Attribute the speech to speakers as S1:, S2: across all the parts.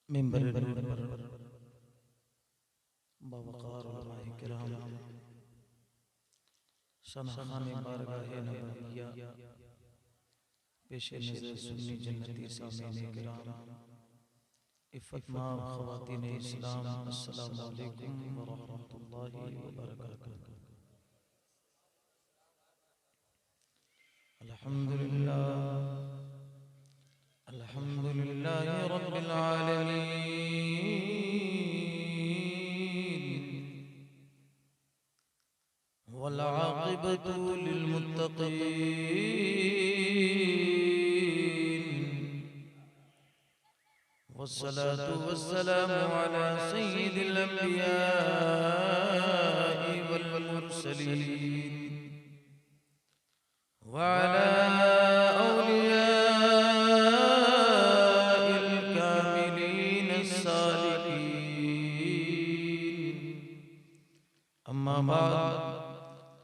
S1: मिंबर पर बावकार उलमाए किराम शनखाने बारगाहे नबविया पेशे नज़र सुन्नी जन्नती सामीने किराम इफ़्फ़तमाब ख़वातीने इस्लाम अस्सलामु अलैकुम व रहमतुल्लाहि व बरकातुहू। अल्हम्दुलिल्लाह रब्बिल आलमीन वल आक़िबतु लिल मुत्तक़ीन वस्सलातु वस्सलामु अला सय्यिदिल अंबिया'i वल मुरसलीन व अला औलियाइल कामिलीन अस्सालिहीन। अम्मा बाद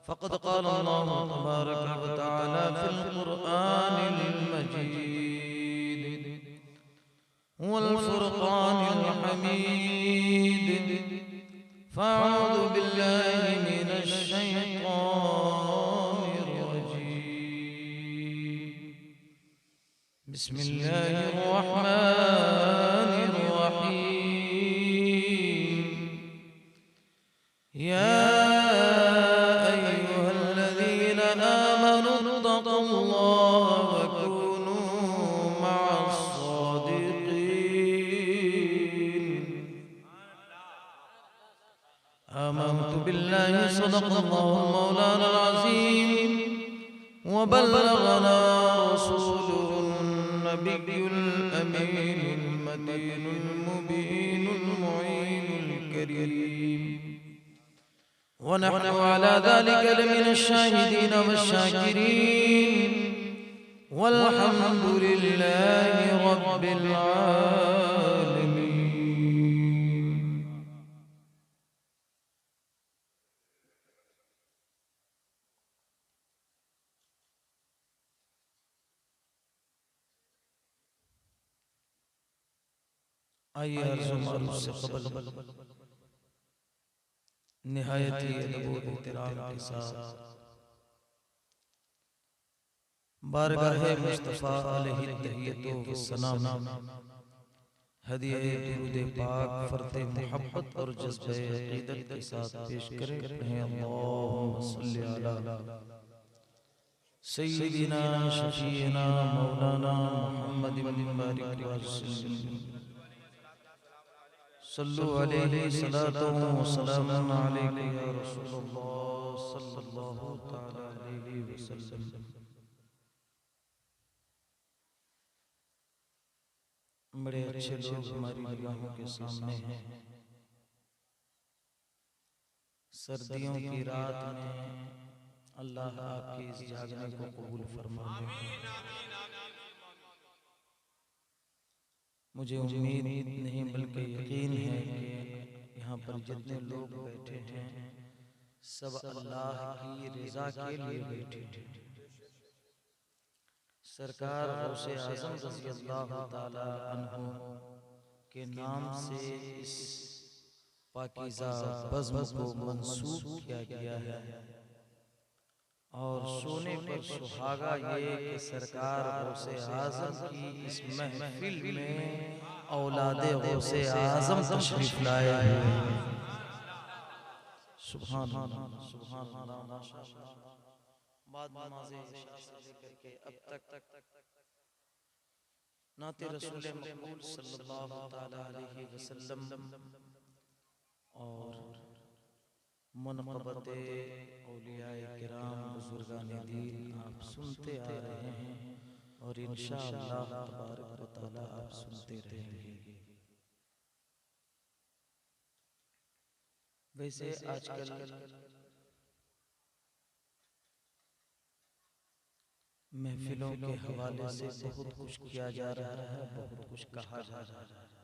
S1: फ़क़द क़ाल अल्लाहु तबारक व तआला फ़िल क़ुरआनिल मजीद वल फ़ुरक़ानिल हमीद। फ़अऊज़ु बिल्लाहि मिनश शैतानिर रजीम। बिस्मिल्लाहिर रहमानिर रहीम। या अय्युहल्लज़ीना आमनू इत्तक़ुल्लाह व कूनू मअस सादिक़ीन। आमनतु बिल्लाहि सदक़ल्लाहुल मौलानाल अज़ीम व बल्लगना रसूलुहुन नबियुल अमीनुल मतीनुल मुबीनुल मुईनुल करीम। व नहनु अला ज़ालिका लमिनश शाहिदीन वश्शाकिरीन वल्हम्दुलिल्लाहि रब्बिल आलमीन। आइए अर्ज़ मारूफ़ से क़बल निहायत ही अदब व एहतराम के साथ बारगाहे मुस्तफ़ा अलैहि तहियतु व सलाम हदिया दुरूद पाक फ़र्ज़े मोहब्बत और जज़्बे अक़ीदत के साथ पेश करें। अल्लाहुम्मा सल्लि अला सय्यिदिना शफ़ीना मौलाना मुहम्मद बारिक वसल्लम। सल्लु अलैहि सलातुन व सलामुन अलैका या रसूलल्लाह सल्लल्लाहु तआला अलैहि वसल्लम। बड़े अच्छे लोग हमारी निगाहों के सामने हैं। सर्दियों की रात में अल्लाह आपके इस जागने को कबूल फरमाए। मुझे उम्मीद नहीं बल्कि यकीन है कि यहाँ पर जितने लोग बैठे हैं सब अल्लाह की रज़ा के लिए बैठे हैं। सरकार गौसे आज़म रज़ी अल्लाह ताला अन्हु के नाम से इस पाकीज़ा बज़्म को मंसूब किया गया है और सोने पर सुहागा ये कि सरकार गौसे आज़म की इस महफिल में औलादे गौसे आज़म तशरीफ लाए हुए हैं। सुभान अल्लाह, सुभान अल्लाह, माशाअल्लाह। बाद नमाज़े इशा से लेकर के अब तक नाते रसूल मक़बूल सल्लल्लाहु ताला अलैहि वसल्लम और मनक़बते औलियाए किराम बुजुर्गाने दीन आप सुनते आ रहे हैं और इंशाअल्लाह तबारक व तआला आप सुनते रहेंगे। वैसे आजकल महफिलों के हवाले से बहुत कुछ किया जा रहा है, बहुत कुछ कहा जा रहा है।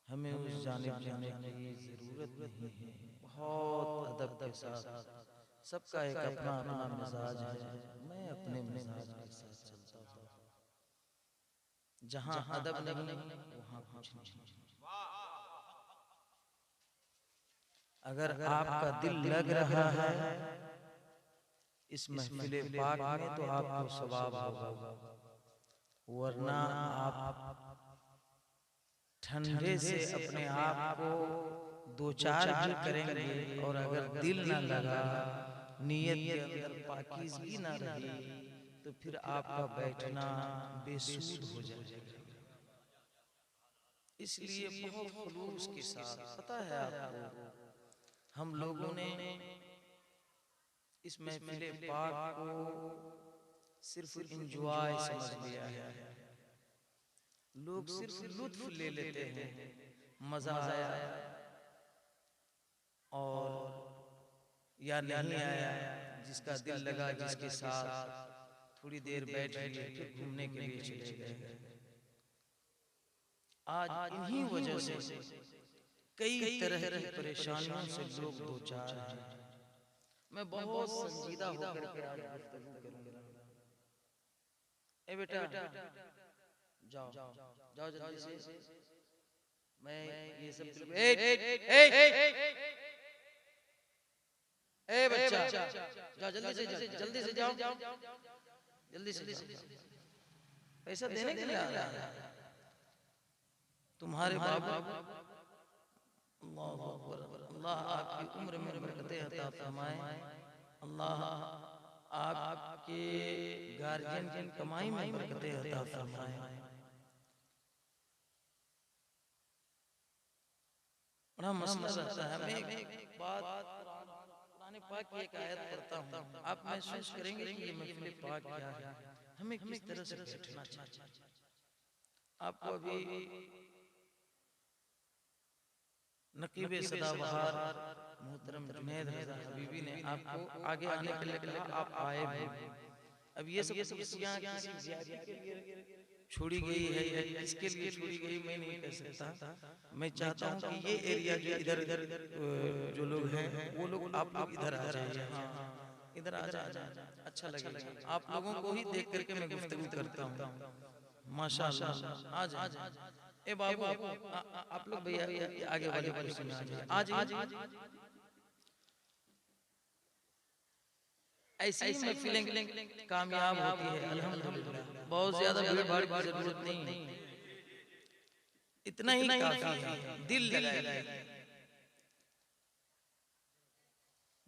S1: हमें उस जानिब जाने की जरूरत नहीं है। बहुत अदब के साथ, सबका एक अपना अपना मिजाज है, मैं अपने मिजाज के साथ चलता हूँ। जहाँ अदब नहीं वहाँ कुछ नहीं। अगर आपका दिल लग रहा है इस महफिल पाक में तो आपको सवाब होगा, वरना आप ठंडे से अपने आप को दो चार भी करेंगे और अगर दिल न लगा, नीयत के अंदर पाकीज़गी न रही, तो फिर आपका बैठना बेसूद हो जाएगा। इसलिए बहुत खुलूस के साथ, पता है आपको, हम लोगों ने इस महफिल पाक को सिर्फ इंजॉय समझ लिया है। लोग सिर्फ लुत्फ ले लेते हैं, मजा आया और या नहीं आया, जिसका दिल लगा, जिसके साथ थोड़ी देर बैठ लिए, फिर घूमने के लिए चले गए। आज इन्हीं वजह से कई तरह की परेशानियों से लोग दो चार हैं। मैं बहुत संजीदा होकर के आज गुफ्तगू करूंगा। ए बेटा जाओ जाओ जल्दी से, मैं ये सब ए बच्चा जाओ जल्दी से जाओ जल्दी से। पैसा देने के लिए आ रहा है तुम्हारे बाबू। अल्लाह अकबर। अल्लाह आपकी उम्र में बरकतें अता फरमाए। अल्लाह आपके गार्जियन की कमाई में बरकतें अता फरमाए। बड़ा मसला रहता है। मैं एक बात कुरान पाक की एक आयत पढ़ता हूँ, आप महसूस करेंगे कि ये महफिल पाक क्या है, हमें किस तरह से बैठना चाहिए। आपको अभी नकीब सदाबहार मोहतरम जुनैद रज़ा हबीबी ने आपको आगे आने के लिए कहा, आप आए भी। अब ये सब कुर्सियां किसी ज़ियादती के लिए छोड़ी गई है या इसके लिए छोड़ी गई, मैं नहीं कह सकता। मैं चाहता हूँ कि ये एरिया जो इधर जो लोग हैं वो लोग, आप लोग इधर आ जाइए। हाँ इधर आ जाए, अच्छा लगेगा। आप लोगों को ही देख करके मैं गुफ्तगू करता हूँ। माशाअल्लाह आ जाए। ए बाबू आप लोग भैया आगे वाले कुर्सी में आ जाइए। आज ऐसी ही महफिलें कामयाब होती है अल्हम्दुलिल्लाह। बहुत ज्यादा भीड़ भाड़ की जरूरत नहीं, इतना ही काफी है। दिल लगाए।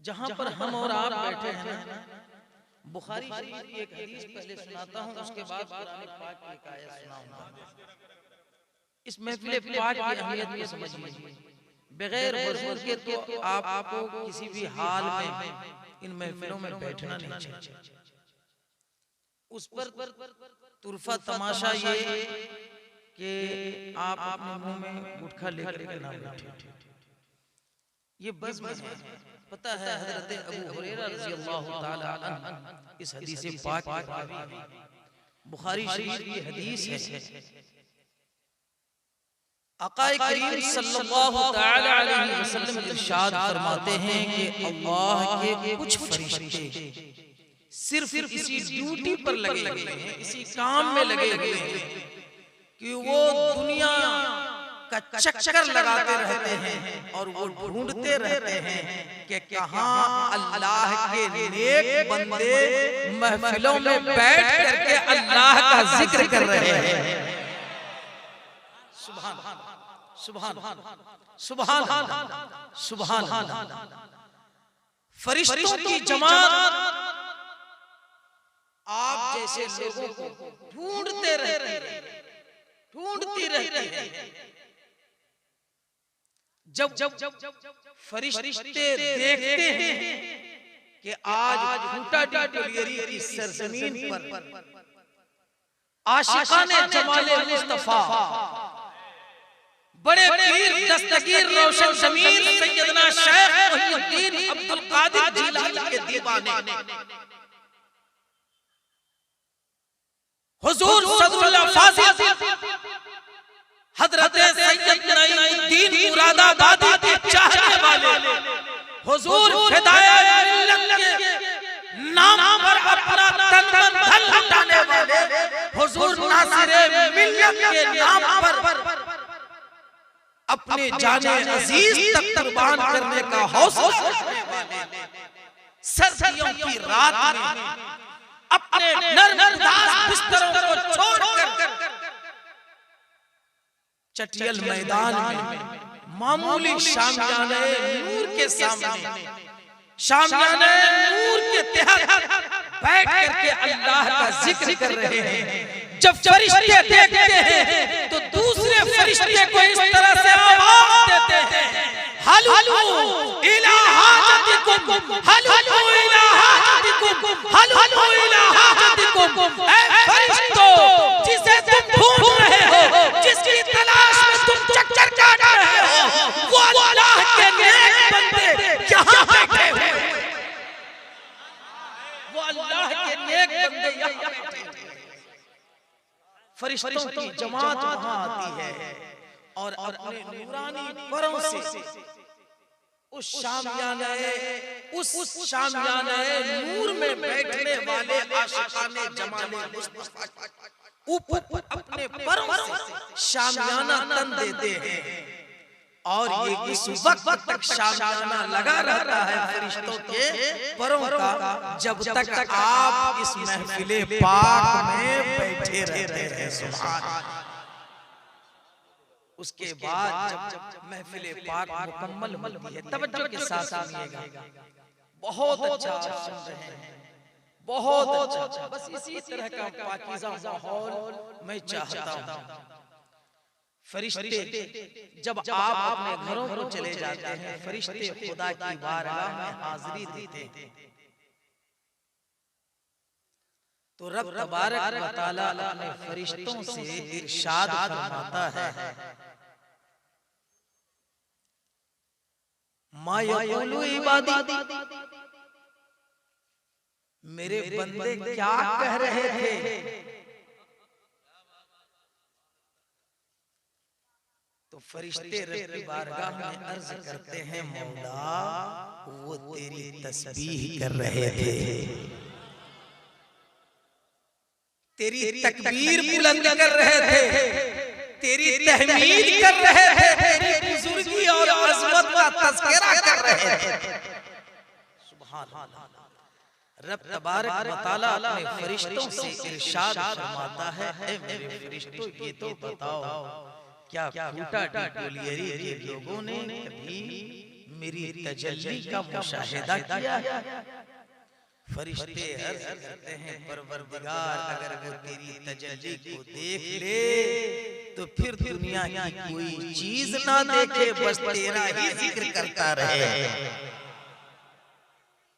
S1: जहां पर हम और आप बैठे हैं ना, बुखारी शरीफ की एक हदीस पहले सुनाता हूं, उसके बाद कुरान पाक की एक आयत सुनाऊंगा। इस महफिल पाक की अहमियत को समझिए। बगैर वज़ू के तो आपको किसी भी हाल में इन महफिलों में बैठना नहीं चाहिए। उस पर तुरफा तमाशा ये कि आप अपने मुंह में गुटखा लेकर के ना बैठे, ये बज़्म है। पता है हज़रत अबू हुरैरा रज़ियल्लाहु ताला अन्हु इस हदीस पाक की, बुखारी शरीफ की हदीस है। आक़ाए करीम सल्लल्लाहु ताला अलैहि वसल्लम इरशाद फरमाते हैं कि अल्लाह के कुछ फरिश्ते सिर्फ इसी ड्यूटी पर लगे हुए हैं, इसी काम में लगे हुए हैं कि वो दुनिया का चक्कर लगाते रहते हैं और वो ढूंढते रहते हैं कि कहां अल्लाह के नेक बंदे महफिलों में बैठ करके अल्लाह का जिक्र कर रहे हैं। सुभान सुभान सुभान सुभान। फरिश्तों की जमात आप जैसे लोगों को ढूंढती रहती है। जब फरिश्ते देखते हैं कि आज खूंटा डिक्लेरी की सरजमीन पर आशिकाने जमाले मुस्तफा, बड़े पीर दस्तगीर रोशन ज़मीर सैयदना शेख मुहीउद्दीन अब्दुल कादिर जिलानी के दीवाने हुजूर सदरुल फाजिल हजरत सैयद नईमुद्दीन मुरादाबादी के चाहने वाले, हुजूर फिदाए मिल्लत के नाम पर अपना तन मन धन लुटाने वाले, हुजूर नासिरे मिल्लत के नाम पर अपने जाने अजीज तक कुर्बान करने का हौसला रखने वाले, सर्दियों की रात में अपने नर्मदास बिस्तरों को छोड़कर चटियल मैदान में मामूली शामियाने नूर के सामने, शामियाने नूर के तहत बैठ करके अल्लाह का जिक्र कर रहे हैं। जब फरिश्ते देखते हैं तो दूसरे फरिश्ते को इस तरह से आवाज देते हैं, हलू इला हाजतिकुम, हलू इला हाजतिकुम, हलू इला हाजतिकुम। ऐ फरिश्तों, जिसे तुम ढूंढ रहे हो, जिसकी तलाश में तुम चक्कर काट रहे हो, वो अल्लाह के नेक बंदे यहाँ बैठे हुए हैं। वो अल्लाह के नेक बंदे यहाँ बैठे हुए हैं। फरिश्तों की जमात वहां आती है और अपने नूरानी परों से उस शामियाने नूर में बैठने वाले आशिकाने जमाने मुस्तफा ऊपर अपने परों से शामियाना तन देते हैं और ये इस वक्त तक शामियाना लगा रहता है फरिश्तों के परों का, जब तक आप इस महफिले पाक में बैठे रहते हैं। सुभान अल्लाह। उसके बाद जब महफिले पाक मुकम्मल होती है, तवज्जो के साथ सुनिएगा, बहुत अच्छा सुन रहे हैं, बहुत अच्छा। बस इसी तरह का पाकीज़ा माहौल मैं चाहता हूँ। फरिश्ते जब आप अपने घरों को चले जाते हैं, फरिश्ते खुदा की बारगाह में हाजिरी देते हैं, तो रब तबारक व तआला अपने फरिश्तों से इरशाद फरमाता है, मा यक़ूलु इबादी, मेरे बंदे क्या कह रहे थे। तो फरिश्ते रब की बारगाह में अर्ज करते हैं, मौला वो तेरी तस्बीह कर रहे थे, तेरी तकबीर बुलंद कर रहे थे, तेरी तहमीद कर रहे थे, तेरी बुजुर्गी और अज़मत का तज़किरा कर रहे थे। सुभान अल्लाह। रब तबारक व तआला अपने फरिश्तों से इरशाद फरमाता है, ऐ मेरे फरिश्तों, ये तो बताओ क्या फूटा टिटोलियरी के लोगों ने कभी मेरी तजल्ली का मुशाहिदा किया? फरिश्ते अर्ज करते हैं, परवरदिगार अगर वो तेरी तजल्ली को देख ले तो फिर दुनिया की कोई चीज ना देखे, बस तेरा ही जिक्र करता रहे।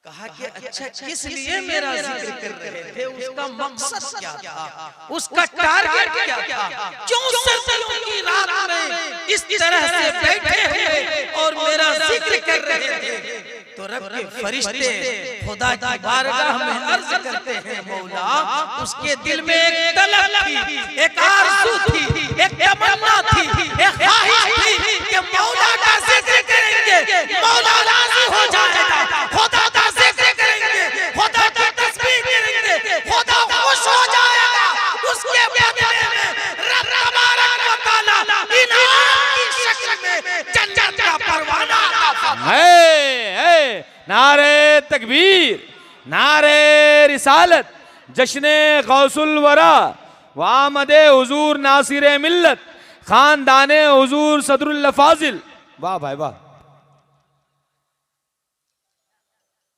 S1: कहा कि अच्छा किस लिए मेरा जिक्र कर रहे थे, उसका मकसद क्या था, उसका टारगेट क्या था, क्यों सर्दियों की रात में इस तरह से बैठे हुए और मेरा जिक्र कर रहे थे। तो रब के फरिश्ते खुदा की बारगाह में अर्ज करते हैं, मौला उसके दिल में एक तलब थी, एक आरज़ू थी, एक तमन्ना थी, एक ख्वाहिश थी कि मौला का जिक्र करेंगे, मौला राज़ी हो जाएगा, खुदा का जिक्र करेंगे, खुदा की तस्बीह करेंगे, खुदा खुश हो जाएगा। उसके बदले में रब तबारक व तआला इनाम की शक्ल में जन्नत का परवाना
S2: है। नारे तकबीर, नारे रिसालत, जश्ने गौसुल वरा, वामदे हुजूर नासिरे मिल्लत, खानदाने हुजूर सदरुल फाजिल। वाह भाई वाह।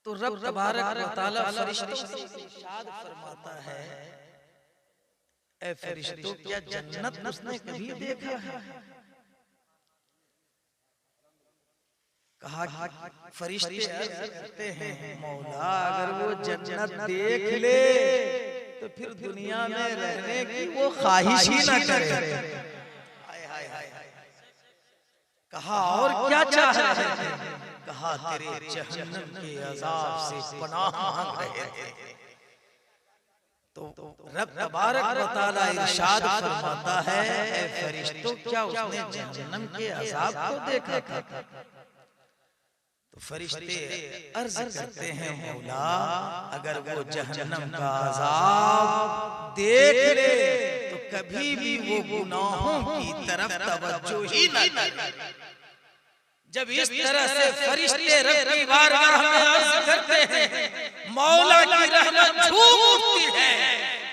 S1: तो रब तबारक व तआला फरिश्तों से इरशाद फरमाता है, ऐ फरिश्तों, क्या जन्नत उसने कभी देखा है? कहा फरिश्ते अर्ज करते हैं, मौला अगर वो जन्नत देख ले तो फिर दुनिया में रहने की वो ख्वाहिश ही ना करे। कहा और क्या चाह रहे थे? कहा तेरे जहन्नम के अजाब से पनाह मांग रहे थे। तो रब तबारक व तआला इरशाद फरमाता है, ऐ फरिश्तों क्या उसने जहन्नम के अज़ाब को देखा था? तो फरिश्ते अर्ज करते हैं, मौला अगर वो जहन्नम का अज़ाब देख ले तो कभी भी वो गुनाहों की तरफ तवज्जो ही न करे। जब इस तरह से फरिश्ते रब की बारगाह में अर्ज करते हैं, मौला की रहमत झूम उठती है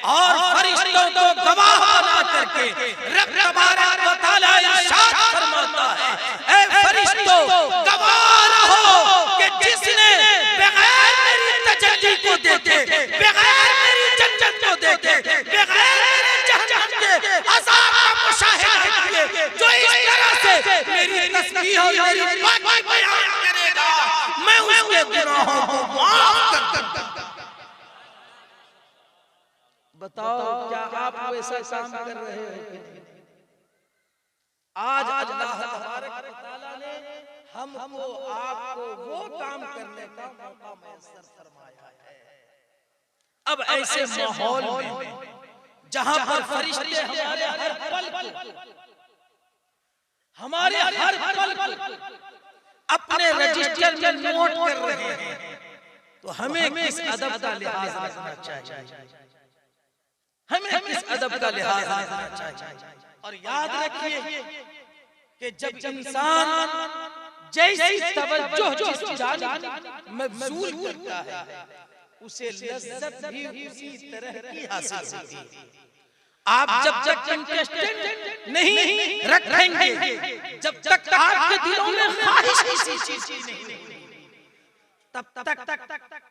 S1: और फरिश्तों को गवाह बना करके रब तबारक व तआला इरशाद फरमाता है, ऐ फरिश्तों गवाह रहो कि जिसने बगैर मेरी तजल्ली को देखे, बगैर मेरी जन्नत को देखे, बगैर मेरी जहन्नम के अज़ाब का मुशाहिदा किए, जो इस तरह से मेरी तस्बीह और मेरी पाकी बयान करेगा, मैं उसके गुनाहों को माफ कर दूंगा। बताओ क्या आप वैसा काम कर रहे हो? आज अल्लाह तबारक व तआला ने हमको आपको वो काम करने का मौका मैसर फरमाया है। अब ऐसे माहौल में जहां पर फरिश्ते हमारे हर पल अपने रजिस्टर में नोट कर रहे हैं, तो हमें किस अदब का लिहाज रखना चाहिए? हमें किस अदब का लिहाज रखना चाहिए? और याद रखिए कि जब इंसान जैसी तवज्जो जिस जानिब मबज़ूल करता है, उसे लज़्ज़त भी उसी तरह की हासिल होती है। आप जब तक इंटरेस्टेड नहीं रखेंगे, जब तक आपके दिलों में ख्वाहिश किसी चीज की नहीं, तब तक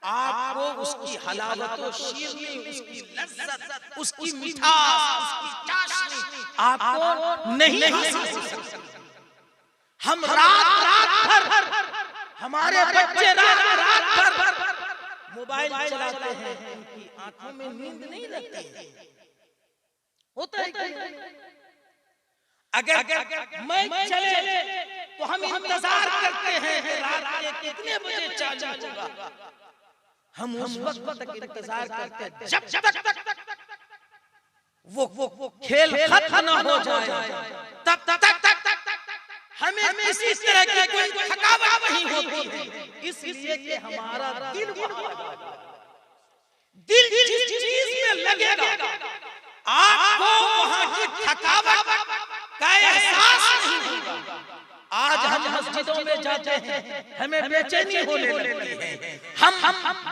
S1: आपको उसकी हलावत और शीरनी, उसकी लज़्ज़त, उसकी मिठास, उसकी चाशनी आपको नहीं हासिल हो सकती। हम रात भर, हमारे बच्चे रात भर मोबाइल चलाते हैं, उनकी आंखों में नींद नहीं लगती। होता है अगर मैं चले तो हम इंतजार करते हैं कि रात के कितने बजे चालू होगा। हम उस वक्त तक इंतजार करते हैं जब तक वो खेल खत्म न हो जाए, तब तक हमें किसी तरह की कोई थकावट नहीं होती है। इसलिए कि हमारा दिल जिस चीज में लगेगा, आपको वहां की थकावट का एहसास नहीं होगा। आज हम मस्जिदों में जाते हैं, हमें बेचैनी होने लगती है। हम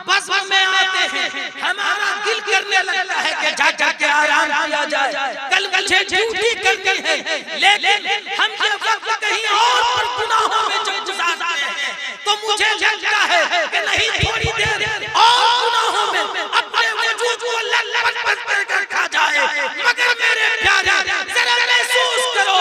S1: बस में आते हैं, हमारा दिल करने लगता है कि जा के आराम किया जाए, कल मुझे ड्यूटी करनी है। लेकिन हम ये वक्त कहीं और गुनाहों में जब गुजारते हैं, तो मुझे लगता है कि नहीं, थोड़ी देर और गुनाहों में अपने वजूद को ललपत कर रखा जाए। मगर मेरे प्यारे, जरा महसूस करो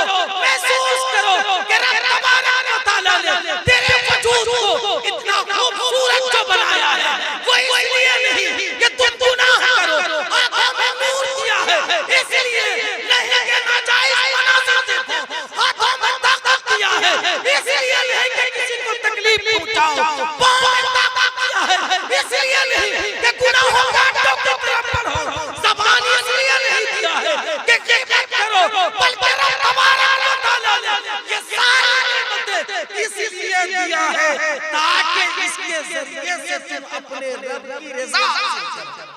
S1: कि रब तबारक व तआला ने तेरे वजूद को इतना खूबसूरत जो बनाया है, वो इसलिए नहीं कि तुम गुनाह करो, आंखों में नूर दिया है इसलिए नहीं कि नाजायज मनाज़िर देखो, हाथों में ताकत दिया है इसलिए नहीं कि किसी को तकलीफ पहुंचाओ, पांव में ताकत दिया है इसलिए नहीं कि गुनाहों का टोकरी बढ़ो, ज़बान इसलिए नहीं दिया है कि ग़िबत करो, बल्कि रब तबारक व तआला ने ये सारी नेमतें इसलिए दिया है ताकि इसके जरिए से तुम अपने रब की रज़ा हासिल करो,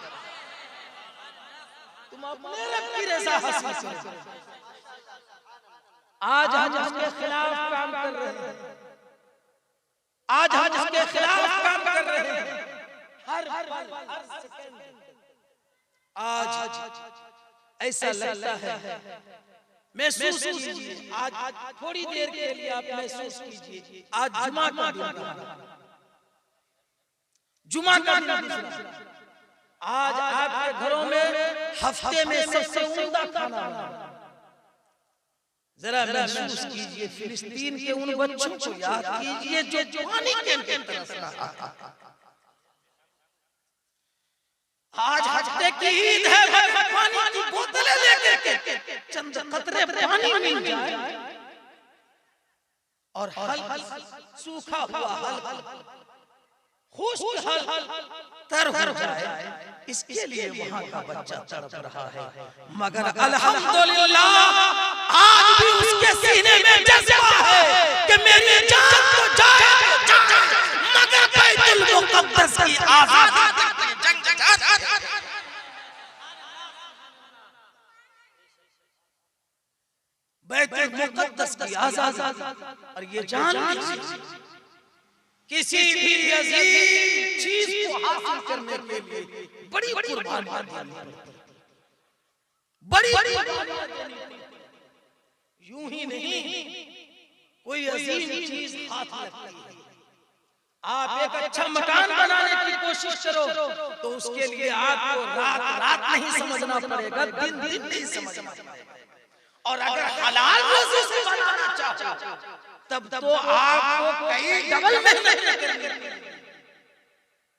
S1: तुम अपने रब की रज़ा हासिल करो। आज हम इसके खिलाफ काम कर रहे हैं, आज हम इसके खिलाफ काम कर रहे हैं। हर सेकंड आज ऐसा लगता है, महसूस कीजिए, आज थोड़ी देर के लिए आप महसूस कीजिए, आज जुमा का दिन, आज आपके घरों में हफ्ते में सबसे उम्दा खाना बना। जरा महसूस कीजिए, फिलिस्तीन के उन बच्चों को याद कीजिए जो पानी के तरस रहा था। आज हफ्ते की ईद है, पानी की बोतलें लेकर के चंद कतरे पानी मिल जाए और हल सूखा हुआ हल खुशहाल तर हो जाए, इसके लिए वहां का बच्चा तड़प रहा है। मगर अल्हम्दुलिल्लाह आज भी उसके सीने में जज्बा है कि मेरी जान तो जाए मगर बैतुल मुक़द्दस की आज़ादी के लिए जंग जारी है। बैतुल मुक़द्दस की आज़ादी और ये जान किसी भी अजीम चीज को हासिल करने के लिए बड़ी कुर्बानियां देनी पड़ती है, बड़ी कुर्बानियां देनी पड़ती है। यूं ही नहीं कोई अजीम चीज हाथ लगती है। आप एक अच्छा मकान बनाने की कोशिश करो तो उसके लिए आपको रात रात नहीं समझना पड़ेगा, दिन दिन नहीं समझना पड़ेगा। और अगर हलाल रोजी से बनाना चाहो तब तो आपको कई डबल मेहनत करनी पड़ेगी।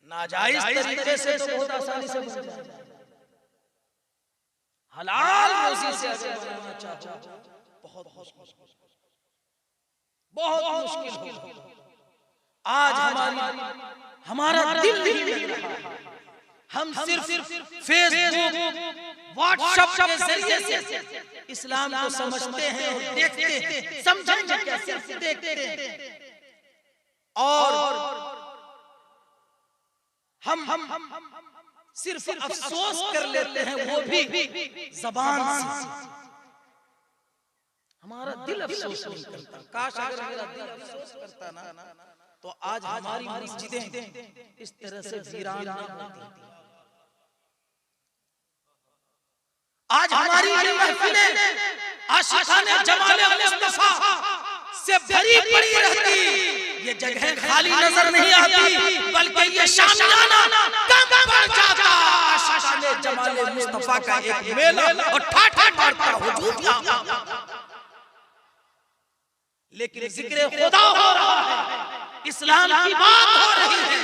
S1: नाजायज तरीके से तो बहुत आसानी से बन जाए, हलाल रोजी से अगर बनाना चाहो बहुत मुश्किल हो। आज हमारा दिल नहीं लग रहा है। हम सिर्फ फेसबुक व्हाट्सएप के जरिए से इस्लाम को समझते हैं और देखते हैं, समझेंगे क्या, सिर्फ देखते हैं। और हम सिर्फ अफसोस कर लेते हैं, वो भी जबान से। हमारा दिल अफसोस नहीं करता। काश अगर मेरा दिल अफसोस करता ना तो आज हमारी मस्जिदें इस तरह से वीरान ना होती। आज हमारी ये महफिलें आशिकाने जमाले मुस्तफा से भरी पड़ी रहती, ये जगह खाली नजर नहीं आती, बल्कि ये शामियाना कम पड़ जाता। आशिकाने जमाले मुस्तफा का एक मेला और ठाठा मारता हुजूम। लेकिन जिक्र खुदा हो रहा है, इस्लाम की बात हो रही है,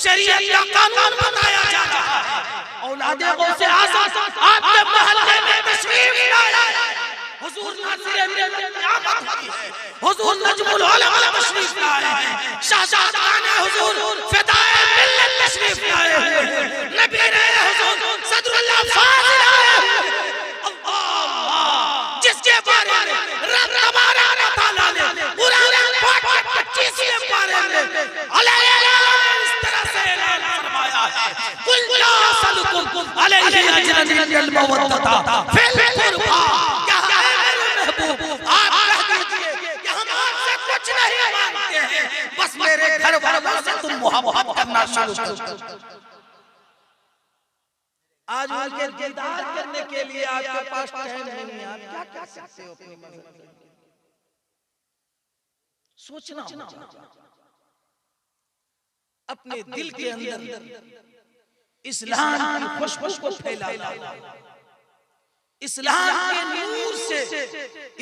S1: शरीयत का कानून बताया जा रहा है। औलादे गौसे आज़म आपके महल्ले में तशरीफ लाए, हुजूर नासिर मिल्लत की आमद हुई है, हुजूर नजमुल उलमा तशरीफ लाए हैं, शाहजादाने हुजूर फिदाए मिल्लत तशरीफ लाए हैं, नबी रहे हुजूर सदरुल्लाह फाजिल आए हैं। अल्लाह जिसके बारे में रब तबारक व तआला ने कुरान 25वें पारे में इस तरह से ऐलान फरमाया है, कुल ला सलकुम अलैहि अजरन इल्लल मवद्दता फिल कुर्बा। क्या है मेरे महबूब, आप कह दीजिए कि हम आपसे कुछ नहीं मांगते हैं, बस मेरे घर वालों से तुम मोहब्बत करना शुरू करो। आज उनके दीदार करने के लिए आपके पास टाइम नहीं है, आप क्या कर सकते हो अपनी मर्जी? सोचना अपने दिल के अंदर इस्लाम की खुशबू को फैलाना, इस्लाम के नूर से,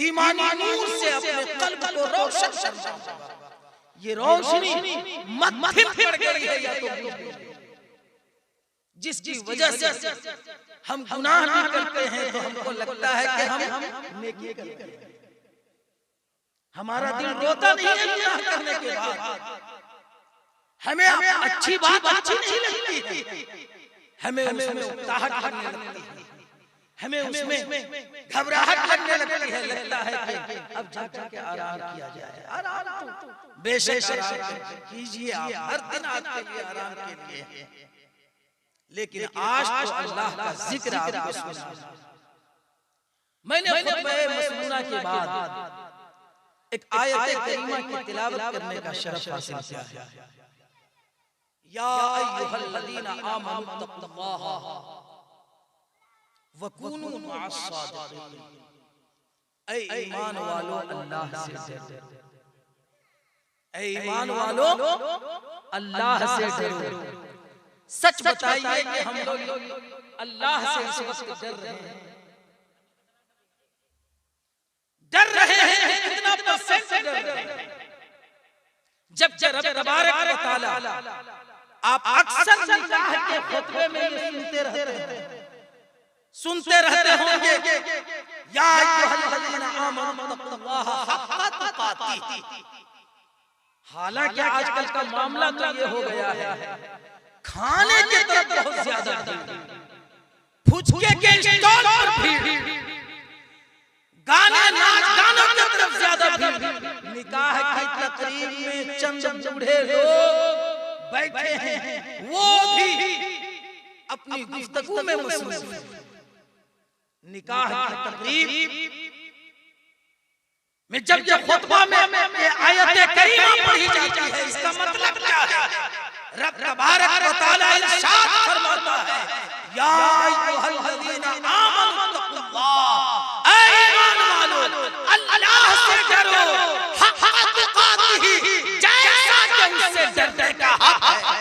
S1: ईमानी नूर से अपने कल्ब को रोशन करना। ये रोशनी मत्थिम पड़ गई है या तो जिसकी वजह से हम गुनाह भी करते हैं तो हमको लगता है कि हम नेकी करते हैं। हमारा दिल रोता नहीं है गुनाह करने के बाद, हमें अच्छी बात अच्छी नहीं लगती, हमें उसमें उकताहट लगने लगती है, हमें उसमें घबराहट लगने लगती है। लगता है कि अब जाके आराम किया जाए। आराम तो बेशक कीजिए, आप हर दिन आते हैं आराम के लिए, लेकिन आज तो अल्लाह का जिक्र आपको सुना। मैंने खुतबा मसनूना के बाद एक आयत करीमा की तिलावत करने का शरफ हासिल किया है। या अय्युहल्लज़ीना आमनू तक़ुल्लाह व कूनू मअस सादिक़ीन। ऐ ईमान वालों अल्लाह से डरो, ऐ ईमान वालों अल्लाह से डरो। सच बताइए कि हम लोग अल्लाह से इस वक्त डर रहे हैं, कितना परसेंट डर रहे हैं? जब रब तबारक व तआला, आप अक्सर निकाह के खुतबे में ये सुनते रहते होंगे, या अय्युहल्लज़ीना आमनू तक़ुल्लाह हक़्क़ तुक़ातिह, हालांकि आजकल का मामला तो ये हो गया है, खाने की तरफ बहुत ज्यादा भीड़, फुचके के स्टॉल पर भीड़, गाने नाच गानों की तरफ ज्यादा भीड़, निकाह की तकरीब में चंद बूढ़े लोग बैठे हैं, वो भी अपनी गुफ्तगू में मसरूफ। निकाह की तकरीब में जब ये खुतबा में ये आयत करीमा पढ़ी जाती है, इसका मतलब क्या है? रब तबारक व तआला इरशाद फरमाता है, या अय्युहल्लज़ीना आमनू तक़ुल्लाह, ऐ ईमान वालों अल्लाह से डरो, हक़ तुक़ातिही, जैसा कि उससे डरने का हक है।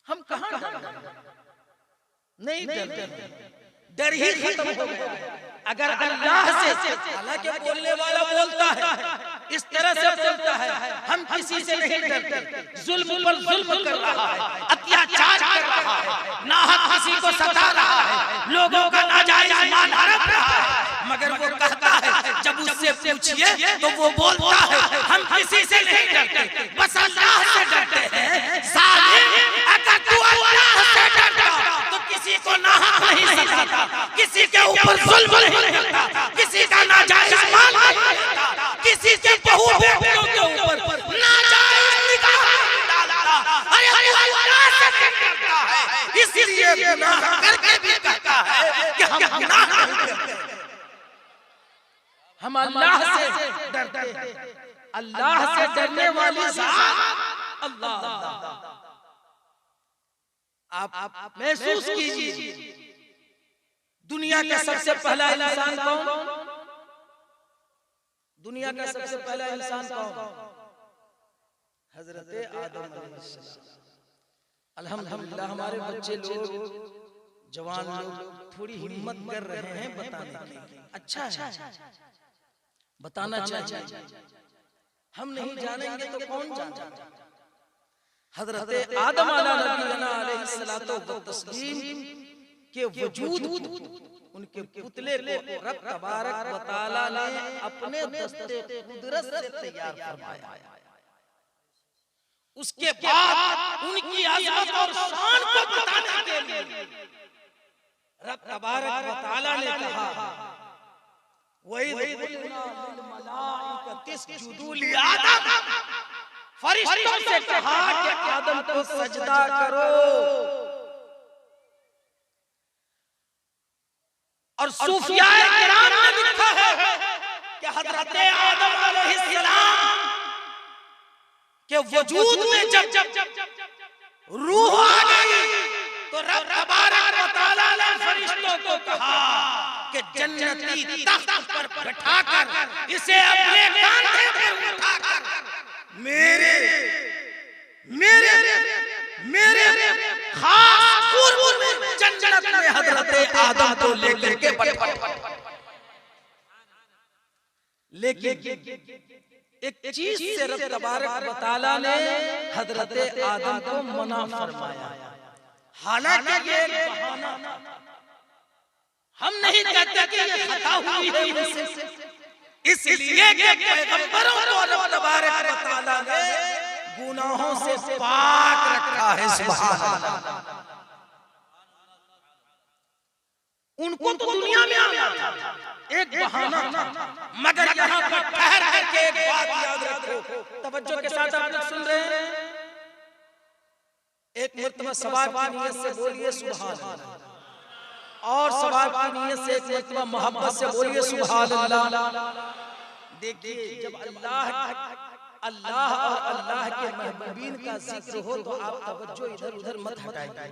S1: हम कहां डरते हैं? नहीं डरते, डर ही खत्म हो गया। अगर अल्लाह से, हालांकि बोलने वाला बोलता है, इस तरह से बोलता है, हम किसी से नहीं डरते, जुल्म पर जुल्म कर रहा है, अत्याचार कर रहा है, नाहक किसी को सता रहा है, लोगों का नाजायज माल हड़प रहा है, मगर वो कहता है, जब उससे पूछिए तो वो बोलता है, हम किसी से नहीं डरते, बस अल्लाह से डरते हैं। जालिम, अगर तू अल्लाह से डरता तो किसी को नाहक नहीं सताता, किसी के ऊपर जुल्म नहीं करता, किसी का नाजायज माल नहीं लेता, किसी के बहू बेटियों के ऊपर नाजायज निगाह नहीं डालता। अरे अल्लाह से डरता है, इसलिए गुनाह करके भी कहता है कि हम गुनाह नहीं करते। हम अल्लाह से डरते हैं, अल्लाह से डरने वाली जात अल्लाह। आप महसूस कीजिए, दुनिया का सबसे पहला इंसान कौन? दुनिया का सबसे पहला इंसान कौन? हजरत आदम अलैहिस्सलाम। अल्हम्दुलिल्लाह हमारे बच्चे लोग, जवान लोग थोड़ी हिम्मत कर रहे हैं बताने की। अच्छा है, बताना चाहिए। हम नहीं जानेंगे तो कौन जानेगा? हजरत आदम अलैहिस्सलातो व तस्लीम के वजूद, उनके पुतले को रब तबारक व तआला ने अपने दस्ते कुदरत से तैयार फरमाया। उसके बाद उनकी अज़मत और शान को बताने के लिए रब तबारक व तआला ने कहा, वइज़ क़ुलना लिल मलाइकति इसजुदू लि आदम, फरिश्तों से कहा कि आदम को सजदा करो। और सूफियाए किराम ने लिखा है कि हजरत आदम अलैहिस्सलाम के वजूद में जब रूह आ गई तो रब तबारक व तआला ने फरिश्तों को कहा कि जन्नती तख्त पर बैठाकर इसे अपने कांधे पर उठाकर मेरे खास पूर्व में जन्नत में हजरत आदम को लेकर के बैठा। लेकिन एक चीज से रब तबारक व तआला ने हजरत आदम को मना फरमाया। हालांकि ये बहाना, हम नहीं कहते कि ये खता हुई है उनसे, इसलिए कि पैगंबरों को रब तबारक व तआला ने गुनाहों से पाक रखा है। सुभान अल्लाह। उनको तो दुनिया में आना था, एक बहाना था, मगर यहाँ पर ठहर करके एक बात याद रखो, तवज्जो के साथ आप लोग सुन रहे हैं। एक मर्तबा सवाब की नियत से बोलिए सुभान अल्लाह, और सवाब की नियत से एक मर्तबा मोहब्बत से बोलिए सुभान अल्लाह। देखिए, जब अल्लाह और अल्लाह के महबूबीन का जिक्र हो तो आप तवज्जो इधर उधर मत हटाइए,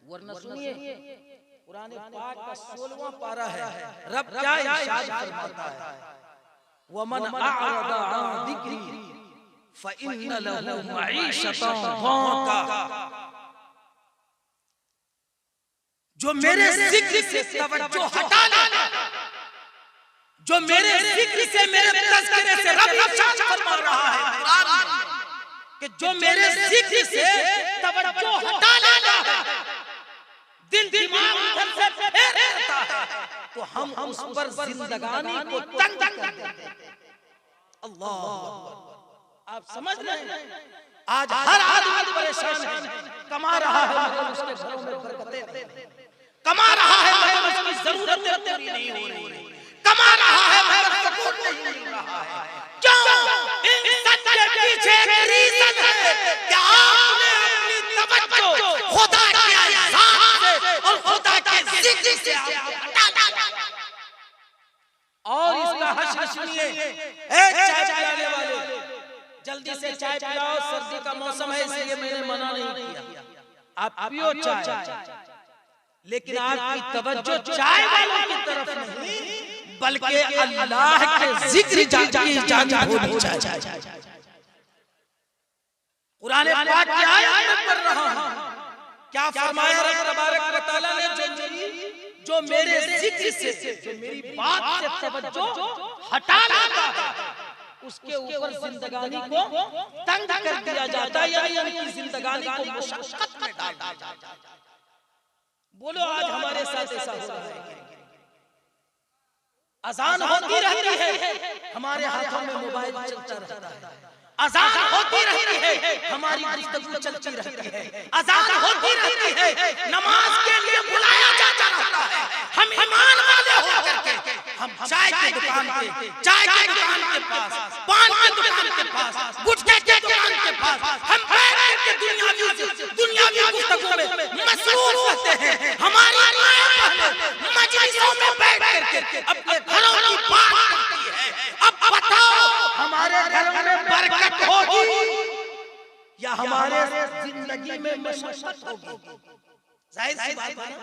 S1: वरना सुनिए कुरान पाक का 16वां पारा है, रब क्या इरशाद फरमाता है, वमन अअरद अन जिक्री फइन्न लहू मईशतन ज़ंका। जो मेरे जिक्र से तवज्जो हटा लेगा, जो मेरे जिक्र से, मेरे तज़किरे से रब इरशाद फरमा रहा है कुरान में कि जो मेरे जिक्र से तवज्जो हटा लेगा, दिल दिमाग उधर से फेर देता है, तो हम उस पर जिंदगानी को तंग कर देते हैं। अल्लाह, आप समझ रहे हैं? आज हर आदमी परेशान है, कमा रहा है मगर उसके घरों में बरकतें, कमा रहा है मगर उसकी जरूरतें पूरी नहीं हो रही, कमा रहा है मगर सुकून नहीं मिल रहा है। क्यों? इन सब के पीछे एक रीजन है कि आपने अपनी तवज्जो खुदा के ज़ात से और खुदा के जिक्र से हटा दिया। और इसका हश्र सुनिए, ए चाय पिलाने वाले, जल्दी से चाय पिलाओ, सर्दी का मौसम है इसलिए मैंने मना नहीं किया, आप पियो चाय, लेकिन आपकी तवज्जो चाय वालों की तरफ नहीं बल्कि अल्लाह के जिक्र की जानिब होनी चाहिए। कुरान पाक की आयत में पढ़ रहा हूं, क्या फरमाया रब तबारक व तआला ने, जो मेरे जिक्र से, जो मेरी बात से तवज्जो हटा लेता है उसके ऊपर जिंदगानी को तंग कर दिया जाता है, यानी उनकी जिंदगानी को मुशक्कत में डाल दिया जाता है। बोलो आज हमारे साथ ऐसा हो रहा है? अजान होती रहती है, हमारे हाथों में मोबाइल चलता रहता है, अजान होती रहती है, हमारी गुफ्तगू चलती रहती है, अजान होती रहती है, नमाज के लिए बुलाया जाता रहता है, हम ईमान वाले होकर के हम चाय की दुकान के पास, पान की दुकान के पास, गुटखे की दुकान के पास हम बैठ के दुनियावी गुफ्तगू में मसरूफ रहते हैं। हमारी माएं मजलिसों में बैठ करके अपने घरों की बात करती है। अब बताओ हमारे घरों में बरकत होगी या हमारे जिंदगी में मशक्कत होगी? जाहिर सी बात है,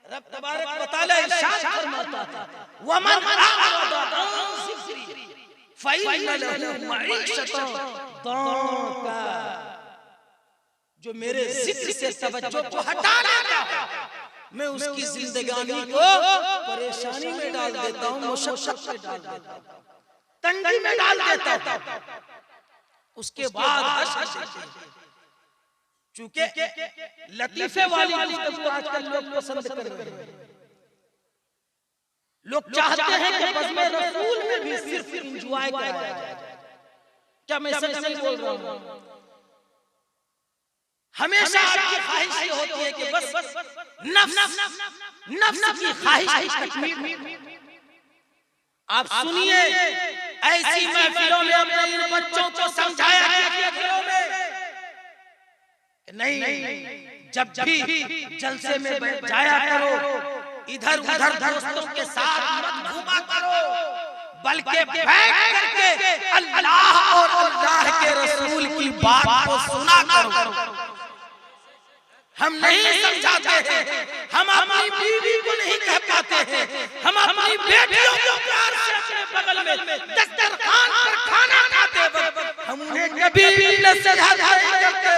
S1: रब तबारक व तआला इरशाद फरमाता है, वमन अअरदा अन ज़िक्री फ़इन्न लहू मईशतन दंका, जो मेरे जिक्र से तवज्जो को हटा लेता है मैं उसकी जिंदगानी को परेशानी में डाल देता हूं, मुशक्कत में डाल देता हूं, तंगी में डाल देता हूं। उसके बाद चूंकि लतीफे वाली गुफ्तगू आजकल लोग पसंद कर रहे हैं, लोग चाहते हैं कि बज़्म रसूल में भी सिर्फ एंजॉय कराया जाए। क्या मैं सच नहीं बोल रहा हूं? हमेशा आपकी ख्वाहिश ये होती है कि बस नफ्स की ख्वाहिश की तकमील। आप सुनिए, ऐसी महफिलों में अपने इन बच्चों को समझाया गया नहीं, जब भी जलसे में बैठ जाया करो, इधर उधर दोस्तों के साथ मत घूमा करो, बल्कि बैठ करके अल्लाह और अल्लाह के रसूल की बात को सुना करो। हम नहीं समझाते हैं, हम अपनी बीवी को नहीं कह पाते हैं, हम अपनी बेटियों को प्यार से अपने बगल में दस्तरखान पर खाना खाते वक्त हम उन्हें कभी नसीहत नहीं करते।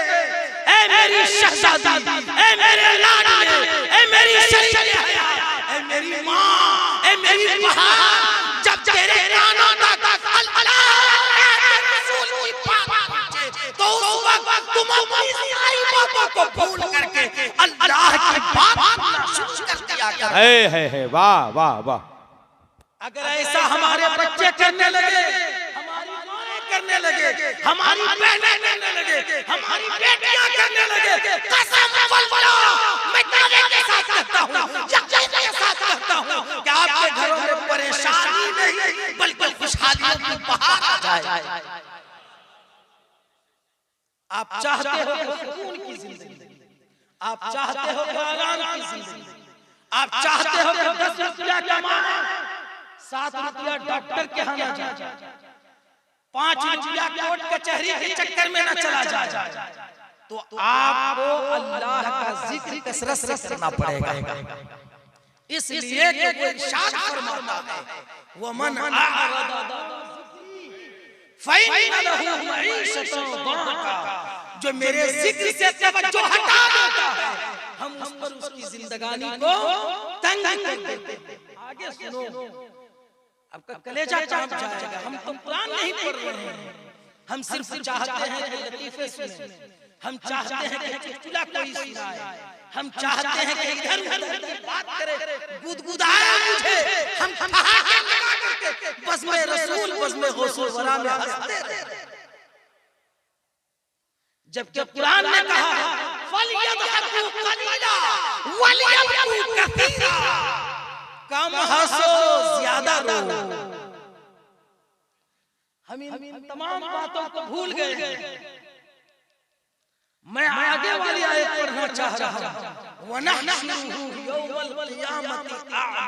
S1: ऐ मेरी शहजादी, ऐ मेरे लाडले, ऐ मेरी शरीफ, ऐ मेरी माँ, ऐ मेरी बहन, जब तेरे कानों तक अल्लाह के रसूल की बात पहुंचे तो उस वक्त तुम अपनी सारी बातों को भूल करके अल्लाह की बात सुनना शुरू कर दिया करो।
S2: है वाह वाह वाह।
S1: अगर ऐसा हमारे बच्चे करने लगे, हमारी माएं करने लगे, हमारी बहनें करने लगे, हमारी बेटियां करने लगे, कसम वल्लाह मैं दावे के साथ कहता हूं, यकीन के साथ कहता हूं कि आपके घरों में परेशानी नहीं बल्कि खुशहालियों की बहार आ जाए। आप चाहते हो सुकून की जिंदगी, आप चाहते हो आराम की जिंदगी, आप चाहते हो कि 10 रुपया कमाना, 7 रुपया डॉक्टर के यहाँ ना जाए, 5 रुपया कोर्ट कचहरी के चक्कर में न चला जाए, तो आपको अल्लाह का जिक्र कसरत से करना पड़ेगा। इसलिए कि वो इरशाद फरमाता है, वमन अअरदा फ़इन्न लहू मईशतन दंका, जो मेरे जिक्र से तवज्जो हटा देता है हम उस पर उसकी जिंदगानी को तंग कर देते हैं। आगे सुनो, आपका कलेजा कांप जाएगा। हम तो कुरान नहीं पढ़ रहे हैं, हम सिर्फ चाहते हैं कि लतीफे सुने, हम चाहते हैं कि चुटकुला कोई सुनाए, हम चाहते हैं कि इधर उधर की बात करे, गुदगुदाए मुझे, हम ठहाके लगा करके बज़्म रसूल बज़्म गौसुल वरा में हंसते रहे। जबकि कुरान ने कहा फलियदहकू कलीला वलियबकू कसीरा, कम हंसो ज्यादा रो। हम इन तमाम बातों को भूल गए। मैं आगे वाली आयत पढ़ना चाह रहा हूं, वनहशुरुहु यौमल क़ियामति अअमा,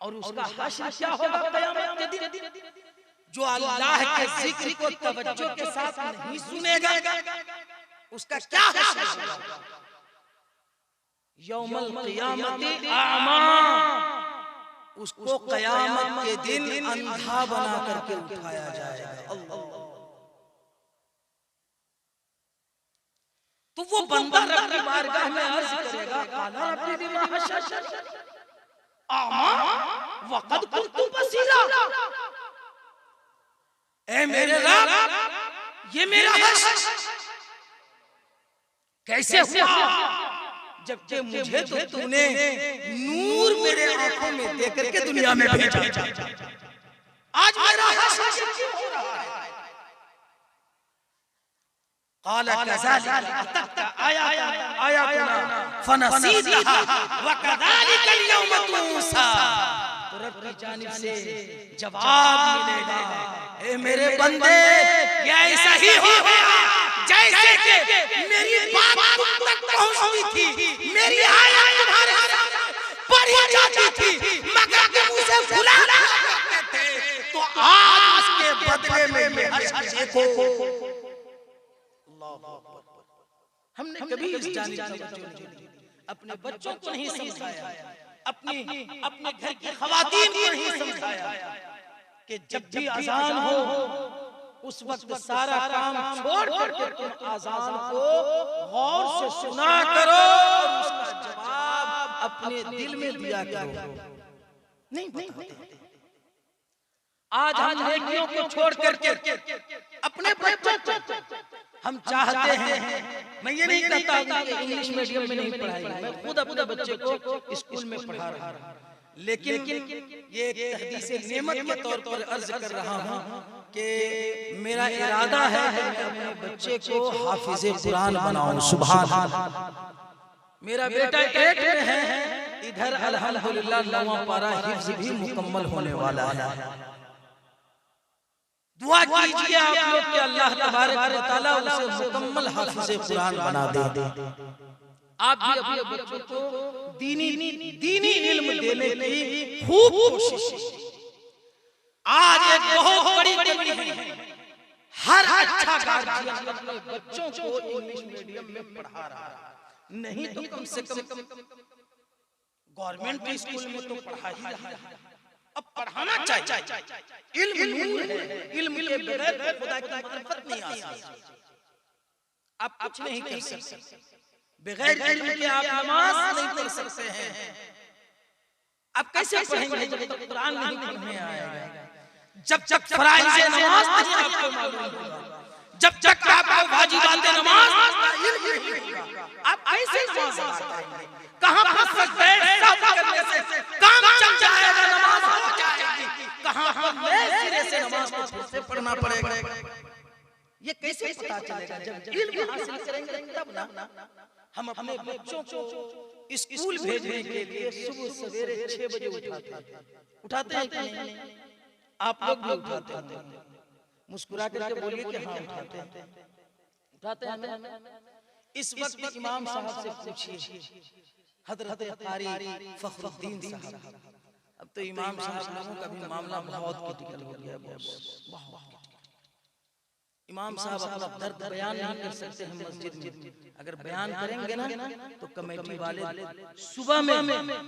S1: और उसका हश्र क्या होगा क़यामत के दिन? जो अल्लाह के जिक्र को तवज्जो के साथ नहीं सुनेगा उसका क्या हश्र होगा? यौमल क़ियामति अअमा, उसको क़यामत के दिन अंधा बना करके उठाया जाएगा। अल्लाह, तो वो बंदा रब की बारगाह में अर्ज करेगा, काला रब्बी बिमा हशरतनी अअमा वक़द कुन्तु बसीरा, ऐ मेरे रब ये मेरा हश्र कैसे हुआ? जबकि मुझे तो तूने नूर मेरे आंखों में दे करके दुनिया में भेजा, आज मेरा हश्र क्यों हो रहा है? क़ाला कज़ालिका अततका आयातुना फनसीतहा वकज़ालिकल यौम तुंसा, तो रब की जानिब से जवाब मिलेगा, ए मेरे बंदे ये ऐसा ही होगा जैसे कि मेरी बात तुम तक पहुंचती थी, मेरी आयत तुम्हारे सामने पढ़ी जाती थी, मगर तुम उसे भुला करते थे, तो आज उसके बदले में मेरा हश्र को। हमने कभी इस जानिब अपने बच्चों को नहीं समझाया, अपने घर की ख़वातीन को नहीं समझाया कि जब भी अज़ान हो उस वक्त सारा काम छोड़ करके तुम अज़ान को गौर से सुना करो और उसका जवाब अपने दिल में दिया करो। नहीं बताते। आज हम नेकियों को छोड़ करके अपने बच्चों को हम चाहते हैं, मैं ये नहीं कहता कि इंग्लिश मीडियम में नहीं पढ़ाएंगे, मैं खुद अपने बच्चे को स्कूल में पढ़ा रहा हूं, लेकिन ये एक तहदीस नेमत के तौर पर अर्ज कर रहा हूं कि मेरा इरादा है कि मैं अपने बच्चे को हाफिज़ कुरान बनाऊं। सुभान अल्लाह। मेरा बेटा 8 में है, इधर अल्हम्दुलिल्लाह 9वां पारा हिफ्ज़ भी मुकम्मल होने वाला है। दुआ कीजिए आप लोग कि अल्लाह तबारक व तआला उसे मुकम्मल हाफिज़ कुरान बना दे। आप भी अपने बच्चों को दीनी इल्म देने की खूब कोशिश। आज एक बहुत बड़ी कमी है, हर अच्छा गार्जियन अपने बच्चों को इंग्लिश मीडियम में पढ़ा रहा है, नहीं तो कम से कम गवर्नमेंट स्कूल में तो पढ़ा ही रहा है। अब पढ़ाना चाहिए, इल्म नूर है, इल्म के बगैर खुदा की मारिफत नहीं आ सकती। आप कुछ नहीं कर सकते, बगैर इल्म के आप नमाज नहीं पढ़ सकते हैं। आप कैसे पढ़ेंगे जब तक कुरान नहीं पढ़ने आएगा, जब तक फराइज़ नमाज नहीं आपको मालूम होगा, जब तक आपको वाजिबात नमाज का इल्म नहीं होगा, आप कैसे नमाज पढ़ेंगे? कहां पर सकते हैं सब करने से काम चल जाएगा, नमाज हो जाएगी, कहां पर नए सिरे से नमाज को फिर से पढ़ना पड़ेगा। ये कैसे पता चलेगा? जब इल्म हासिल करेंगे तब ना। हम अपने बच्चों को स्कूल भेजने के लिए सुबह सवेरे 6 बजे उठाते हैं कि नहीं? आप लोग भी उठाते हैं? मुस्कुरा करके बोलिए कि हाँ उठाते हैं। इस वक्त इमाम साहब से पूछिए, हज़रत क़ारी फ़खरुद्दीन साहब। अब तो इमाम साहब लोगों का भी मामला बहुत क्रिटिकल हो गया। इमाम साहब अपना दर्द बयान नहीं कर सकते हैं मस्जिद में, अगर बयान करेंगे ना तो कमेटी वाले सुबह में,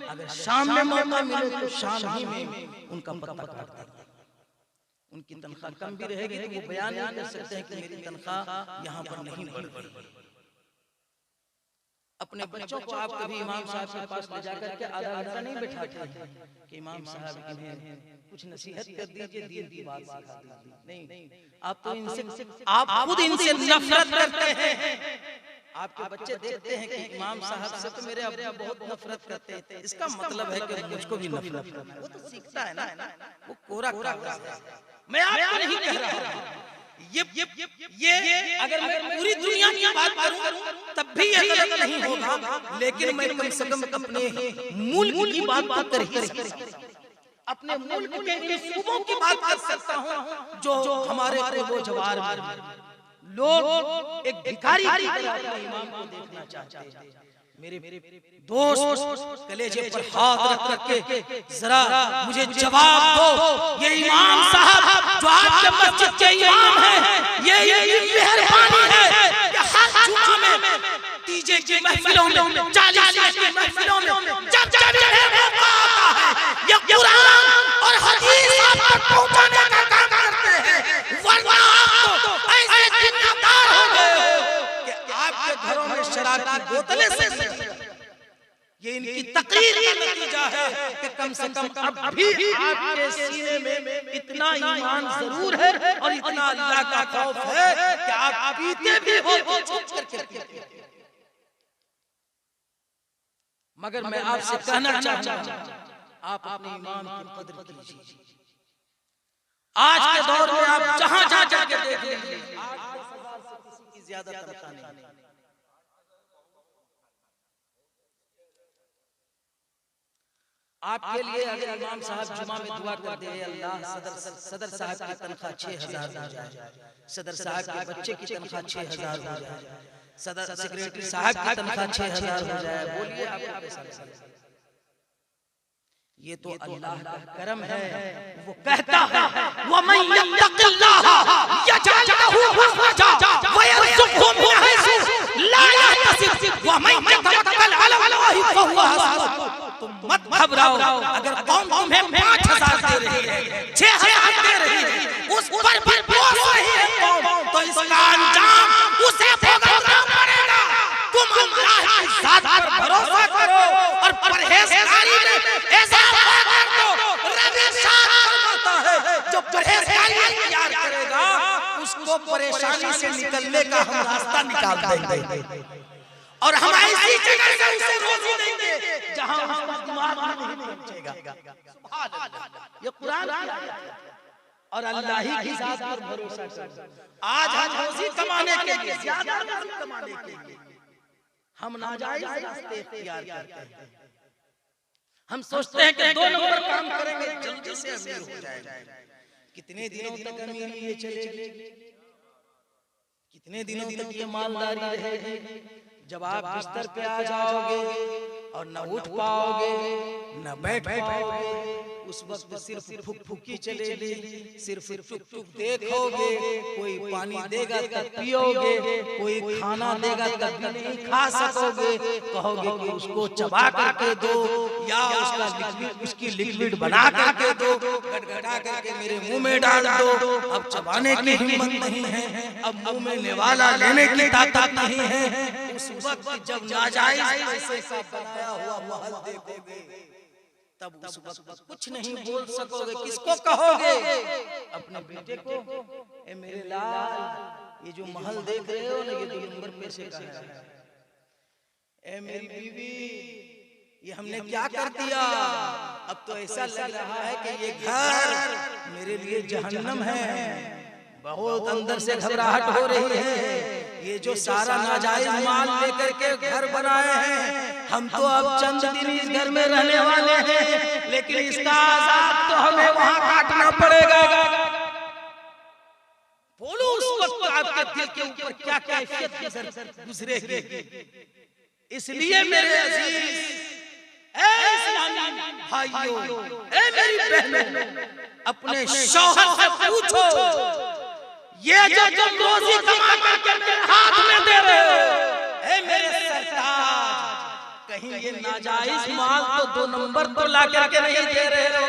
S1: अगर शाम में मौका मिले तो शाम ही में उनका पत्ता काट देंगे। उनकी तनख्वाह कम भी रहेगी तो वो बयान नहीं कर सकते हैं कि मेरी तनख्वाह यहाँ पर नहीं बढ़ रही। अपने बच्चों को आप कभी इमाम साहब के पास ले जाकर के आधा घंटा नहीं बैठाते हैं कि इमाम साहब इन्हें कुछ नसीहत कर दीजिए, दीन की बात सिखा दीजिए। नहीं, आप तो इनसे, आप खुद इनसे नफरत करते हैं। आपके बच्चे देखते हैं कि इमाम साहब से तो मेरे अब्बा बहुत नफरत करते थे, इसका मतलब है कि मुझको भी नफरत करना है। वो तो सीखता है ना, वो कोरा कागज है। मैं आपको नहीं कह रहा हूं ये अगर मैं पूरी दुनिया की बात करूं तब भी ये गलत नहीं होगा, लेकिन मैं कम से कम अपने मुल्क की बात कर ही सकता हूं, अपने मुल्क के इन सूबों की बात कर सकता हूं जो हमारे वो जवार लोग एक भिखारी की तरह अपने इमाम को देखना चाहते हैं। मेरे दोस्त कलेजे पर हाथ रख करके जरा मुझे जवाब दो, ये इमाम साहब जो आपके मस्जिद के इमाम हैं, ये मेहरबानी है कि हर जुमा में तीजे की महफिलों में 40 की महफिलों में जब इन्हें मौका आता है ये कुरान और हदीस आप तक पहुंचाने का काम करते हैं, वरना आप तो ऐसे जिम्मेदार हो गए हो कि आपके घरों में शराब की बोतलें से ये इनकी तकरीर का नतीजा है कि कम से कम अब भी आपके सीने में इतना ईमान जरूर है और इतना अल्लाह का खौफ है कि आप पीते भी हो चुप करके। मगर मैं आपसे कहना चाहता हूं, आप अपने ईमान की कदर कीजिए। आज के दौर में आप जहां जाके देख लीजिए, 8-10,000 से किसी की ज्यादा तनख्वाह नहीं। आपके लिए अगर इमाम साहब जुमा में दुआ कर दे, अल्लाह सदर साहब की तनख्वाह 6,000 हो जाए, सदर साहब के बच्चे की तनख्वाह 6,000 हो जाए, सदर सेक्रेटरी साहब की तनख्वाह 6,000 हो जाए, बोलिए आपको कैसा लगेगा? ये तो अल्लाह का करम है। वो कहता है वमन यत्तक़िल्लाह यजअल लहू मखरजा व यरज़ुक़हु मिन हैसु ला यहतसिब वमन यतवक्कल अलल्लाहि फहुव हस्बुह। तुम मत घबराओ, अगर कौम तुम्हें 5,000 दे रही है, 6,000 दे रही है, उस पर भी बोझ नहीं है कौम, तो इसका अंजाम उसे भोगना पड़ेगा। तुम अल्लाह की ज़ात पर भरोसा करो और परहेजगारी में ऐसा कर दो। रबी साहब फरमाता है जो परहेजगारी इख्तियार करेगा उसको परेशानी से निकलने का हम रास्ता निकाल देंगे और हम ऐसी जगह से उसे रोजी देंगे जहां उसका दिमाग नहीं पहुंचेगा। सुभान अल्लाह, ये कुरान की आयत है। और अल्लाह ही की ज़ात पर भरोसा करो। आज हम रोजी कमाने के लिए, ज्यादा रोजी कमाने के लिए हम नाजायज रास्ते इख्तियार करते हैं। हम सोचते हैं कि 2 नंबर काम करेंगे जल्दी से अमीर हो जाएंगे। कितने दिनों तक अमीरी ये चलेगी, कितने दिनों तक ये मालदारी रहेगी? जब आप बिस्तर पे आ जाओगे और न उठ पाओगे न बैठ पाओगे, उस वक्त सिर्फ फुक-फुकी चलेगी, सिर्फ टुक-टुक देखोगे। कोई पानी देगा तब पियोगे, कोई खाना देगा तब भी नहीं खा सकोगे। कहोगे कि उसको चबा करके दो या उसकी लिक्विड बना करके दो, गटगटा करके मेरे मुंह में डाल दो। अब चबाने की हिम्मत नहीं है, अब मुंह में निवाला लेने की ताकत नहीं है। उस वक्त जब नाजायज पैसे का बनाया हुआ महल देखोगे तब उस वक्त कुछ नहीं बोल सकोगे। किसको कहोगे? अपने बेटे को, ए मेरे लाल ये जो महल देख रहे हो ना, ये 2 नंबर पैसे का है। ए मेरी बीवी, ये हमने क्या कर दिया? अब तो ऐसा लग रहा है कि ये घर मेरे लिए जहन्नम है। बहुत अंदर से घबराहट हो रही है। ये जो सारा नाजायज माल लेकर के घर बनाए हैं, हम तो अब चंद दिन इस घर में रहने वाले हैं, लेकिन इसका आजाद तो हमें वहां काटना पड़ेगा। बोलो उस वक्त आपके दिल के ऊपर क्या कैफियत गुजरेगी। इसलिए मेरे अजीज, ए इस्लामी भाइयों, ए मेरी बहनों, अपने शौहर से पूछो, ये जो तुम रोजी कमा करके मेरे हाथ में दे रहे हो, ए मेरे सरताज, कहीं ये नाजायज माल तो 2 नंबर तो ला करके नहीं दे रहे हो?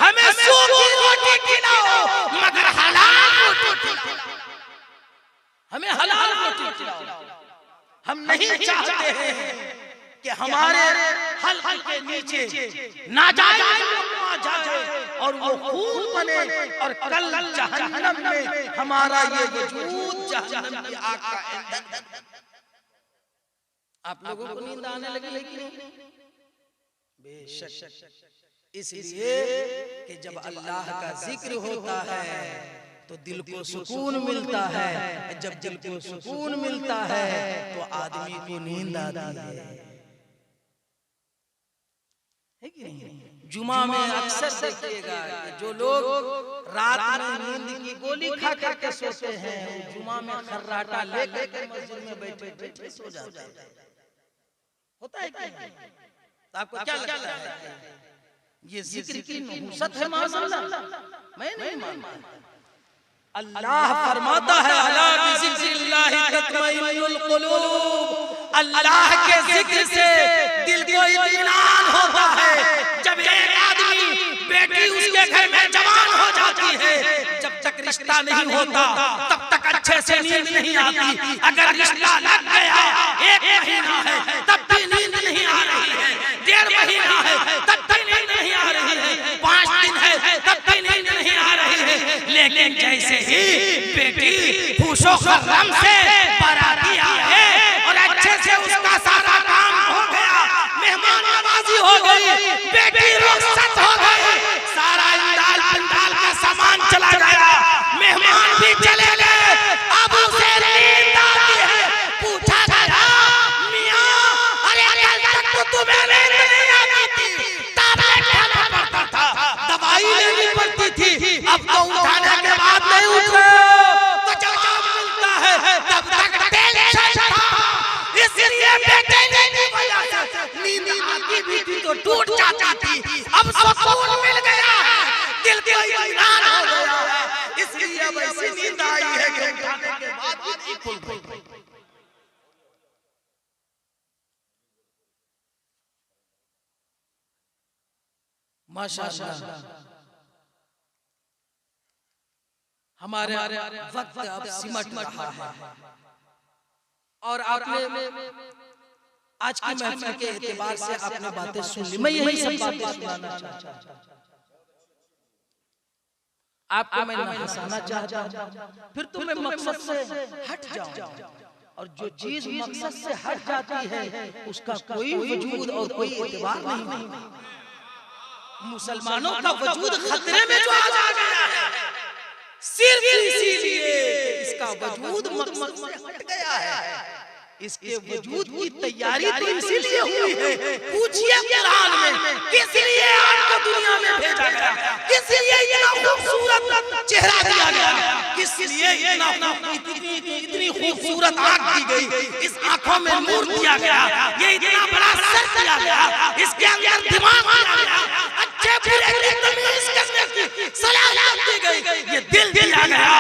S1: हमें सूखी रोटी खिलाओ मगर हलाल रोटी खिलाओ, हमें हलाल रोटी खिलाओ। हम नहीं चाहते हैं कि हमारे हल्क के नीचे नाजायज लुकमा जाए और वो खून बने और कल जहन्नम में हमारा ये वजूद जहन्नम की आग का ईंधन। आप लोगों को नींद आने लगी है कि नहीं? बेशक, इसलिए कि जब अल्लाह का जिक्र होता है तो दिल को सुकून मिलता है। जब दिल को सुकून मिलता है तो आदमी को नींद आती है कि नहीं? जुमा में अक्सर देखिएगा कि जो लोग रात में नींद की गोली खा करके सोते हैं, वो जुमा में खर्राटा लेकर के मस्जिद में बैठे बैठे सो जाते हैं। होता है क्या? तो आपको क्या लगता है ये जिक्र की नुसरत है? माशाअल्लाह, मैं नहीं मानता। अल्लाह फरमाता है अला बिज़िक्रिल्लाहि तत्मइन्नुल कुलूब, अल्लाह के जिक्र से दिल को इत्मीनान होता है। जब एक आदमी बेटी उसके घर में जवान हो जाती है, जब तक रिश्ता नहीं होता तब तक अच्छे से नींद नहीं आती। अगर रिश्ता लग गया, 1 महीना है तब भी नींद नहीं आ रही है, 1.5 महीना है तब भी नींद नहीं आ रही है, 5 दिन है तब भी नींद नहीं आ रही है। लेकिन जैसे ही बेटी खुशो खर्रम से बाराती आए और अच्छे से उसका सारा काम हो गया, मेहमान नवाजी हो गई, बेटी रुखसत हो गई, सारा इंदाल पंडाल का सामान चला गया, मेहमान भी चले गए, अब उसे नींद आती है। पूछा गया, मियां अरे कल तक तो तुम्हें नींद नहीं आती थी, टैबलेट खाना पड़ता था, दवाई लेनी पड़ती थी, अब तो उठाने के बाद नहीं उठ रहे हो, तो जवाब मिलता है तब तक टेंशन था, इसलिए बेटे की वजह से नींद आती भी थी तो टूट जाती थी, अब सुकून मिल गया है, दिल को इत्मीनान हो गया है, इसलिए वैसी नींद आई है कि उठाने के बाद भी नहीं खुल रही। माशाअल्लाह, हमारे वक्त अब सिमट रहा है और आपने आज की महफिल के एतबार से आपने बातें सुन ली, मैं यही सब बातें सुनाना चाहता हूं। आपको मैं हंसाना चाहता हूं, फिर तो मैं मकसद से हट जाऊं, और जो चीज मकसद से हट जाती है उसका कोई वजूद और कोई एतबार नहीं। मुसलमानों का वजूद खतरे में जो आज आ गया है, सिर्फ इसीलिए इसका वजूद मकसद से हट गया है। इसके वजूद की तैयारी तो इसीलिए हुई है। पूछिए कुरान में किस लिए आपको दुनिया में भेजा गया, किस लिए इतना खूबसूरत चेहरा दिया गया, किस लिए इतनी खूबसूरत आंख दी गई, इस आंखों में नूर दिया गया, ये इतना बड़ा सर दिया गया, इसके अंदर दिमाग दिया गया, अच्छे बुरे की तमीज करने की सलाहियत दी गई, ये दिल दिया गया,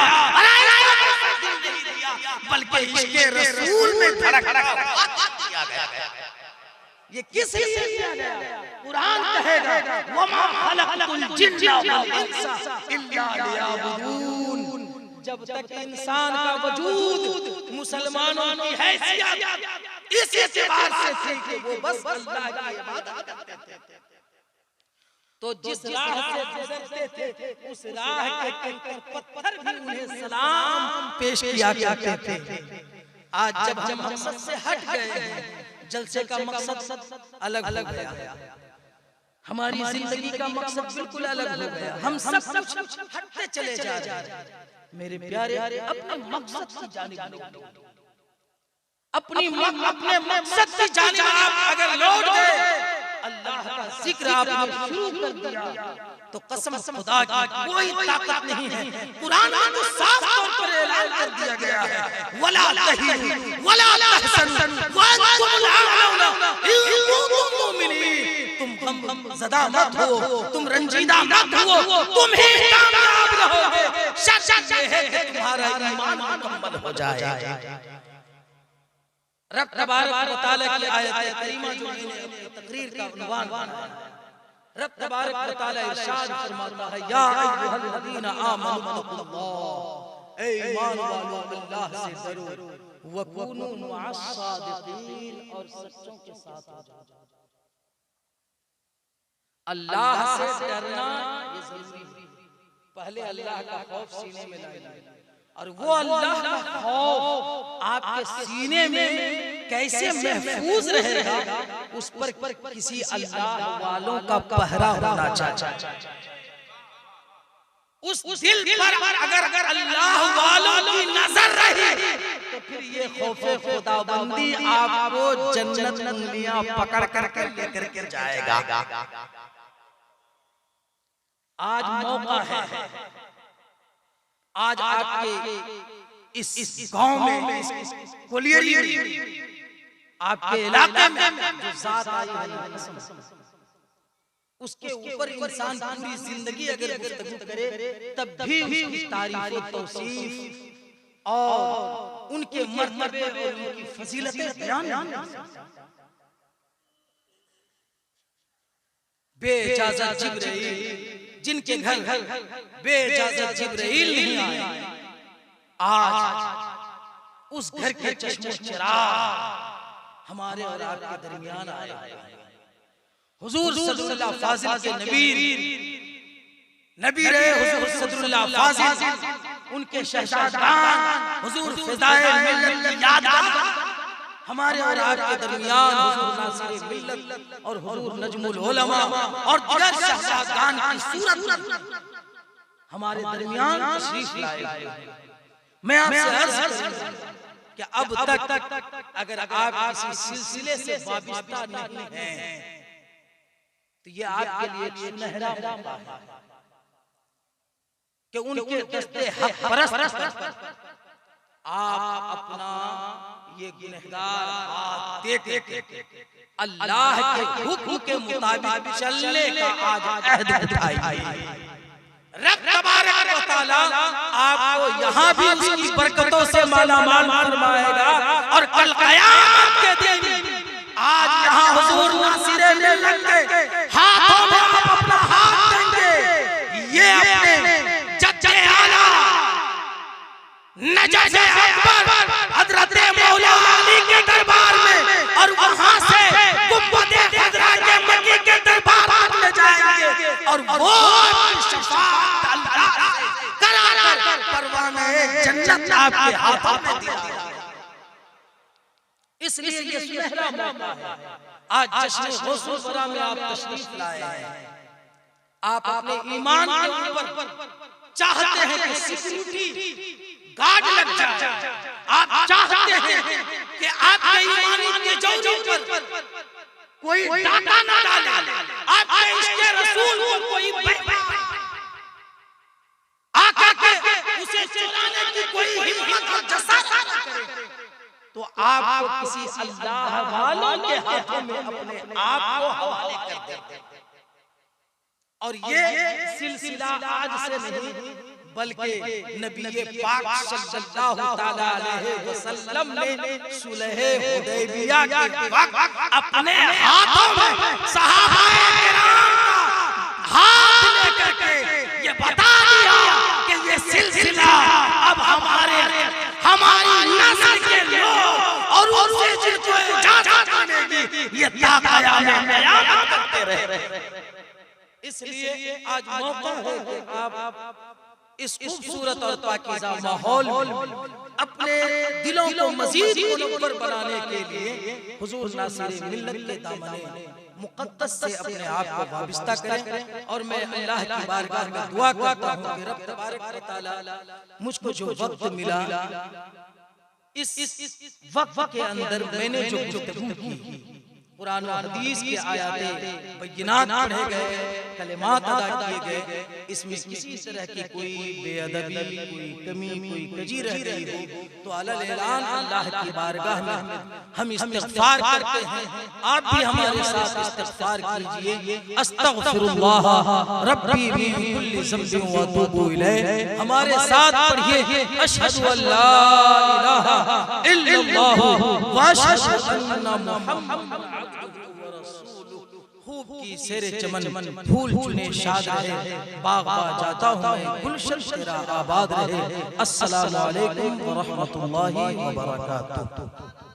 S1: बल्कि इसके रसूल में धड़कता दिया गया। ये किस लिए दिया गया? कुरान कहेगा वमा खलक़तुल जिन्ना वल इंसा इल्ला लियअबुदून। जब तक इंसान का वजूद मुसलमानों की हैसियत इस एतबार से थी कि वो बस अल्लाह की इबादत करते थे, तो जिस राह से गुजरते थे उस राह के कंकर पत्थर भी उन्हें सलाम पेश किया करते थे। आज जब हम मकसद से हट गए हैं, जलसे का मकसद अलग हो गया, हमारी जिंदगी का मकसद बिल्कुल अलग हो गया, हम सब कुछ हटते चले जा रहे हैं। मेरे प्यारे अपने मकसद की जानिब लौटो, अपने मकसद की जानिब आप अगर लौट गए, अल्लाह का जिक्र आपने शुरू कर दिया, तो कसम खुदा की कोई ताकत नहीं है। कुरान में तो साफ तौर पर ऐलान कर दिया गया है वला तहिनु वला तहसनु व अंतुम अ'लाउना इन कुंतुम मुमिनीन। तुम गम ज़दा मत हो, तुम रंजीदा मत हो, तुम ही कामयाब रहोगे। शर्त ये है कि तुम्हारा ईमान मुकम्मल हो जाए। रब तबारक व तआला की आयत करीमा जो मैंने अपनी तकरीर का उन्वान बनाया, रब तबारक व तआला इरशाद फरमाता है या अय्युहल्लज़ीना आमनु तक़ुल्लाह, ए ईमान वालों अल्लाह से डरो, व कूनू मअस सादिक़ीन, और सच्चों के साथ हो जाओ। अल्लाह से डरना ये जरूरी है। पहले अल्लाह का खौफ सीने में लाइए, और वो अल्लाह का खौफ आपके सीने में कैसे महफूज रहेगा, उस पर किसी अल्लाह वालों का पहरा होना चाहिए। उस दिल पर अगर अल्लाह वालों की नजर रही तो फिर ये खौफे खुदाबंदी आपको जन्नत उंगलियां पकड़ कर लेकर के जाएगा। आज मौका है, आज आपके इस गांव में, आपके इलाके में जो ज़ात आई है, उसके ऊपर इंसान पूरी जिंदगी अगर गुफ्तगू करे तब भी उसकी तारीफ और तौसीफ और उनके मर्तबे और उनकी फजीलतें बयान बेइजाजत जिब्रील, जिनके घर बेइजाजत जिब्रील नहीं आए, आज उस घर के चश्मे चिराग हमारे और आपके दरमियान आए। हुजूर सदरुल्लाह फाजिल के नबी रहे, हुजूर सदरुल्लाह फाजिल, उनके शहजादान हुजूर फिदाए मिल्लत की यादगार हमारे और आपके दरमियान हुजूर नासिर मिल्लत और हुजूर नजमुल उलमा और दीगर शहजादान की सूरत हमारे दरमियान तशरीफ लाए। मैं आपसे अर्ज करूं कि अब तक अगर आप किसी सिलसिले से वाबिस्ता नहीं हैं तो ये आपके लिए सुनहरा मौका है कि उनके दस्ते हक परस्त आप अपना ये गुनहगार हाथ देके अल्लाह के हुक्म के मुताबिक चलने का आज अहद उठाइए। रब तबारक व तआला आपको यहाँ भी उसकी बरकतों से मालामाल फरमाएगा और कल क़यामत के दिन आज यहाँ हुजूर नासिर मिल्लत के हाथों में आप अपना हाथ देंगे, ये अपने जज्जे आला नजश अकबर हजरत मौला अली के दरबार में और वहाँ से गुंबदे खजरा के मक्की के दरबार में जाएंगे और वो शफाअत अल्लाह से कराकर परवाने जन्नत आपके हाथों में दिया। इसलिए ये सुनहरा मौका है, आज जश्न गौसुल वरा में आप तशरीफ लाए हैं। आप अपने ईमान के ऊपर चाहते हैं कि सिक्योरिटी गार्ड लग जाए, आप चाहते हैं कि आपके ईमानी के जौहर पर कोई डाका ना डाले, आपके इश्क़ रसूल को कोई आका के उसे चुराने की कोई हिम्मत और जसारत ना करे, तो आपको किसी अल्लाह वालों के हाथों में अपने आप को हवाले कर देते। और ये सिलसिला आज से नहीं बल्कि नबी पाक सल्लल्लाहु तआला अलैहि वसल्लम ने सुलह हुदैबिया के वक्त अपने हाथों में सहाबाए किराम का हाथ लेकर के ये बता दिया कि ये सिलसिला अब हमारी नस्ल के लोग और उनसे जिनको इजाजत मिलेगी ये ता क़यामत करते रहे। इसलिए आज मौका है कि आप इस खूबसूरत और पाकीज़ा माहौल अपने दिलों को मज़ीद मुनव्वर बनाने के लिए हुजूर नासिर मिल्लत के दामन मुक़द्दस से अपने आप को वाबिस्ता करें। और मैं अल्लाह की बारगाह में दुआ करता हूँ कि रब तबारक व तआला मुझको जो वक्त मिला, इस वक्त के अंदर मैंने जो गुफ्तगू की, कुरान और हदीस की आयतें बय्यिनात पढ़े गए, कलिमात अदा किए गए, इसमें किसी तरह की कोई बेअदबी, कोई कमी, कोई कजी रह गई हो तो अलल ऐलान अल्लाह की बारगाह में हम इस्तिग़फ़ार करते हैं। आप भी हमारे साथ इस्तिग़फ़ार कीजिए। अस्तग़फ़िरुल्लाह रब्बी मिन कुल्लि ज़ंबिन व अतूबु इलैह। हमारे साथ पढ़िए अशहदु अल्ला इलाहा इल्लल्लाह व अशहदु अन्ना मुहम्मदन खूब की सेरे चमन फूल चुने शाद रहे, बाग जाता हूँ मैं गुलशन तेरा आबाद रहे। अस्सलामु अलैकुम व रहमतुल्लाहि व बरकातुहू।